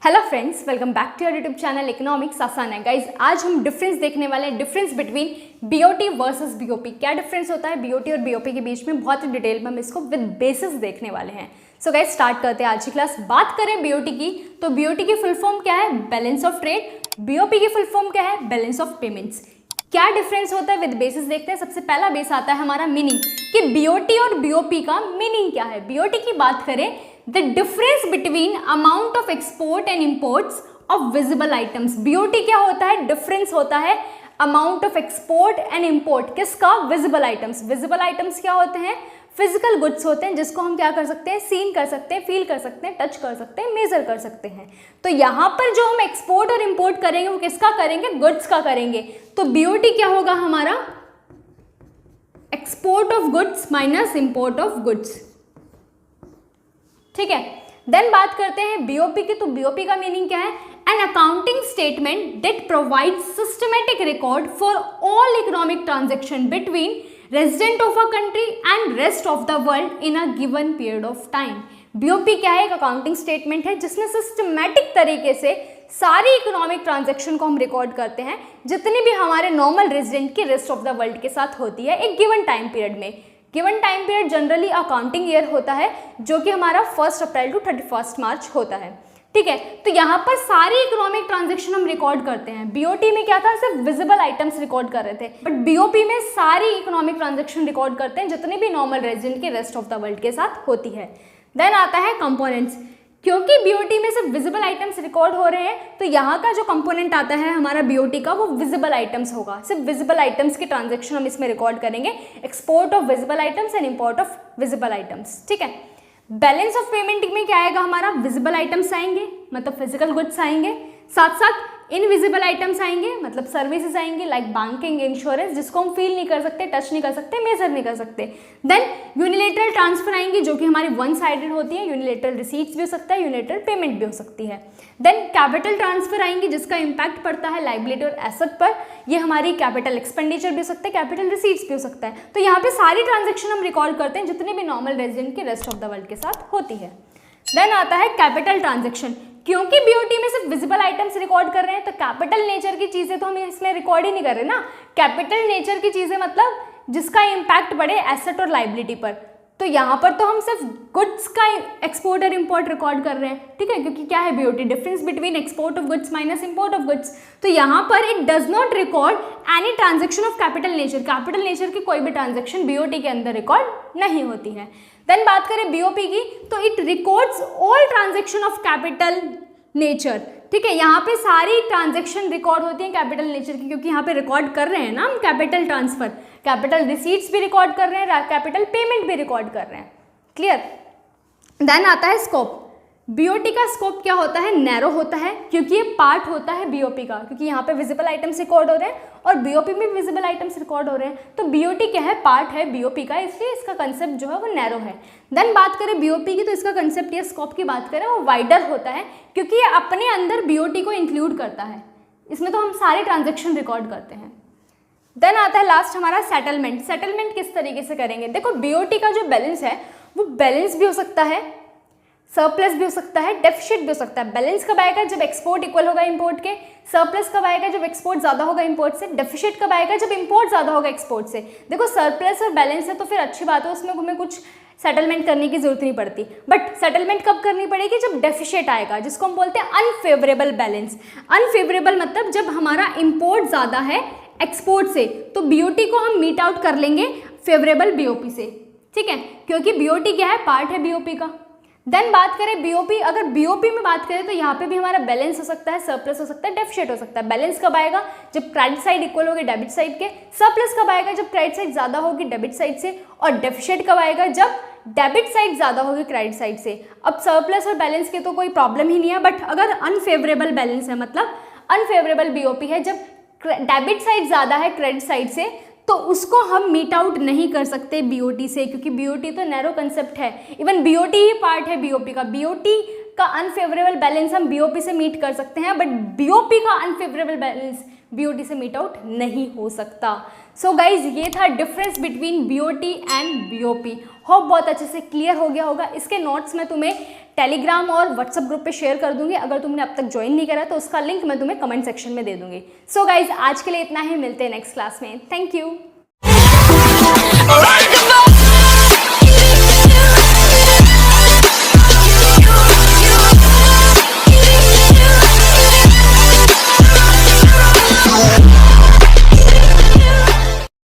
Hello friends, welcome back to your YouTube channel economics आसान है। Guys आज हम डिफरेंस देखने वाले हैं, difference between BOT versus BOP. क्या डिफरेंस होता है बीओटी और बीओपी के बीच में, बहुत ही डिटेल में हम इसको विद बेसिस देखने वाले हैं। सो गाइज स्टार्ट करते हैं आज की क्लास। बात करें बीओटी की, तो बीओटी की फुल फॉर्म क्या है? Balance of trade. बीओपी की फुल फॉर्म क्या है? Balance of payments. क्या डिफरेंस होता है विद बेसिस देखते हैं। सबसे पहला बेस आता है हमारा मीनिंग, कि बीओटी और बीओपी का मीनिंग क्या है। बीओटी की बात करें, the difference between amount of export and imports of visible items. BOT क्या होता है? डिफरेंस होता है amount of export and import किसका? Visible items. विजिबल आइटम्स क्या होते हैं? फिजिकल गुड्स होते हैं जिसको हम क्या कर सकते हैं? सीन कर सकते हैं, फील कर सकते हैं, टच कर सकते हैं, मेजर कर सकते हैं। तो यहाँ पर जो हम एक्सपोर्ट और इंपोर्ट करेंगे वो किसका करेंगे? गुड्स का करेंगे। तो बीओटी क्या होगा हमारा? Export of goods minus import of goods. ठीक है। देन बात करते हैं बीओपी की, तो बीओपी का मीनिंग क्या है? An accounting statement that provides systematic record for all economic transaction between resident of a country and rest of the world in a given period of time. BOP क्या है? एक accounting statement है जिसमें systematic तरीके से सारी economic transaction को हम रिकॉर्ड करते हैं, जितनी भी हमारे नॉर्मल रेजिडेंट की रेस्ट ऑफ द वर्ल्ड के साथ होती है एक गिवन टाइम पीरियड में। Given time period generally accounting year होता है, जो कि हमारा 1 अप्रैल टू 31 मार्च होता है। ठीक है। तो यहाँ पर सारी इकोनॉमिक ट्रांजैक्शन हम रिकॉर्ड करते हैं। बीओटी में क्या था? सिर्फ विजिबल आइटम्स रिकॉर्ड कर रहे थे, बट बीओपी में सारी इकोनॉमिक ट्रांजैक्शन रिकॉर्ड करते हैं जितनी भी नॉर्मल रेजिडेंट की रेस्ट ऑफ द वर्ल्ड के साथ होती है। देन आता है कंपोनेंट्स। क्योंकि बीओटी में सिर्फ विजिबल आइटम्स रिकॉर्ड हो रहे हैं, तो यहाँ का जो कंपोनेंट आता है हमारा बीओटी का, वो विजिबल आइटम्स होगा। सिर्फ विजिबल आइटम्स की ट्रांजैक्शन हम इसमें रिकॉर्ड करेंगे, export of visible items and import of visible items. ठीक है। बैलेंस ऑफ पेमेंट में क्या आएगा हमारा? विजिबल आइटम्स आएंगे, मतलब फिजिकल गुड्स आएंगे, साथ साथ इनविजिबल आइटम्स आएंगे, मतलब सर्विसेज आएंगे, लाइक बैंकिंग, इंश्योरेंस, जिसको हम फील नहीं कर सकते, टच नहीं कर सकते, मेजर नहीं कर सकते। देन यूनिलेटरल ट्रांसफर आएंगी, जो कि हमारी वन साइडेड होती है। यूनिलेटरल रिसीट्स भी हो सकता है, यूनिलेटरल पेमेंट भी हो सकती है। देन कैपिटल ट्रांसफर आएंगी, जिसका इंपैक्ट पड़ता है लाइबिलिटी और एसेट पर। ये हमारी कैपिटल एक्सपेंडिचर भी हो सकता है, कैपिटल रिसीट्स भी हो सकता है। तो यहाँ पे सारी ट्रांजेक्शन हम रिकॉर्ड करते हैं जितने भी नॉर्मल रेजिडेंट की रेस्ट ऑफ द वर्ल्ड के साथ होती है। देन आता है कैपिटल ट्रांजेक्शन। क्योंकि बीओटी में सिर्फ विजिबल आइटम्स रिकॉर्ड कर रहे हैं, तो कैपिटल नेचर की चीजें तो हम इसमें रिकॉर्ड ही नहीं कर रहे ना। कैपिटल नेचर की चीजें मतलब जिसका इंपैक्ट पड़े एसेट और लाइबिलिटी पर। तो यहाँ पर तो हम सिर्फ गुड्स का एक्सपोर्ट और इंपोर्ट रिकॉर्ड कर रहे हैं। ठीक है। क्योंकि क्या है BOT? Difference between export of goods minus import of goods. तो यहाँ पर it does not record any transaction of capital nature. Capital nature की कोई भी ट्रांजेक्शन बीओटी के अंदर रिकॉर्ड नहीं होती है। देन बात करें बीओपी की, तो it records all transaction of capital nature. ठीक है। यहाँ पे सारी ट्रांजेक्शन रिकॉर्ड होती है कैपिटल नेचर की, क्योंकि यहाँ पे रिकॉर्ड कर रहे हैं ना हम कैपिटल ट्रांसफर, कैपिटल रिसीट्स भी रिकॉर्ड कर रहे हैं, कैपिटल पेमेंट भी रिकॉर्ड कर रहे हैं। क्लियर। देन आता है स्कोप। बीओटी का स्कोप क्या होता है? नैरो होता है, क्योंकि ये पार्ट होता है बीओपी का, क्योंकि यहाँ पे विजिबल आइटम्स रिकॉर्ड हो रहे हैं और बीओपी में विजिबल आइटम्स रिकॉर्ड हो रहे हैं। तो बीओटी क्या है? पार्ट है बीओपी का, इसलिए इसका कंसेप्ट जो है वो नैरो है। देन बात करें बीओपी की, तो इसका कंसेप्ट या स्कोप की बात करें वो वाइडर होता है, क्योंकि ये अपने अंदर बीओटी को इंक्लूड करता है। इसमें तो हम सारे ट्रांजेक्शन रिकॉर्ड करते हैं। देन आता है लास्ट हमारा सेटलमेंट। सेटलमेंट किस तरीके से करेंगे? देखो बीओटी का जो बैलेंस है वो बैलेंस भी हो सकता है, सरप्लस भी हो सकता है, डेफिसिट भी हो सकता है। बैलेंस कब आएगा? जब एक्सपोर्ट इक्वल होगा इंपोर्ट के। सरप्लस कब आएगा? जब एक्सपोर्ट ज्यादा होगा इंपोर्ट से। डेफिसिट कब आएगा? जब इंपोर्ट ज्यादा होगा एक्सपोर्ट से। देखो सरप्लस और बैलेंस है तो फिर अच्छी बात है, उसमें हमें कुछ सेटलमेंट करने की जरूरत नहीं पड़ती। बट सेटलमेंट कब करनी पड़ेगी? जब डेफिसिट आएगा, जिसको हम बोलते हैं अनफेवरेबल बैलेंस। अनफेवरेबल मतलब जब हमारा इंपोर्ट ज्यादा है एक्सपोर्ट से, तो बीओटी को हम मीट आउट कर लेंगे फेवरेबल बीओपी से। ठीक है। क्योंकि बीओटी क्या है? पार्ट है बीओपी का। देन बात करें बीओपी, अगर बीओपी में बात करें तो यहाँ पे भी हमारा बैलेंस हो सकता है, सरप्लस हो सकता है, डेफिसिट हो सकता है। बैलेंस कब आएगा? जब क्रेडिट साइड इक्वल होगी डेबिट साइड के। सरप्लस कब आएगा? जब क्रेडिट साइड ज्यादा होगी डेबिट साइड से। और डेफिसिट कब आएगा? जब डेबिट साइड ज्यादा होगी क्रेडिट साइड से। अब सरप्लस और बैलेंस के तो कोई प्रॉब्लम ही नहीं है, बट अगर अनफेवरेबल बैलेंस है, मतलब अनफेवरेबल बीओपी है, जब डेबिट साइड ज्यादा है क्रेडिट साइड से, तो उसको हम मीट आउट नहीं कर सकते बीओटी से, क्योंकि बीओटी तो नैरो कंसेप्ट है। इवन बीओटी ही पार्ट है बीओपी का। बीओटी का अनफेवरेबल बैलेंस हम बीओपी से मीट कर सकते हैं, बट बीओपी का अनफेवरेबल बैलेंस बीओटी से मीट आउट नहीं हो सकता। सो गाइज ये था difference between BOT and BOP. Hope बहुत अच्छे से क्लियर हो गया होगा। इसके नोट्स में तुम्हें टेलीग्राम और व्हाट्सएप ग्रुप पे शेयर कर दूंगी। अगर तुमने अब तक ज्वाइन नहीं करा तो उसका लिंक मैं तुम्हें कमेंट सेक्शन में दे दूंगी। सो गाइज, आज के लिए इतना ही, मिलते हैं नेक्स्ट क्लास में। Thank you.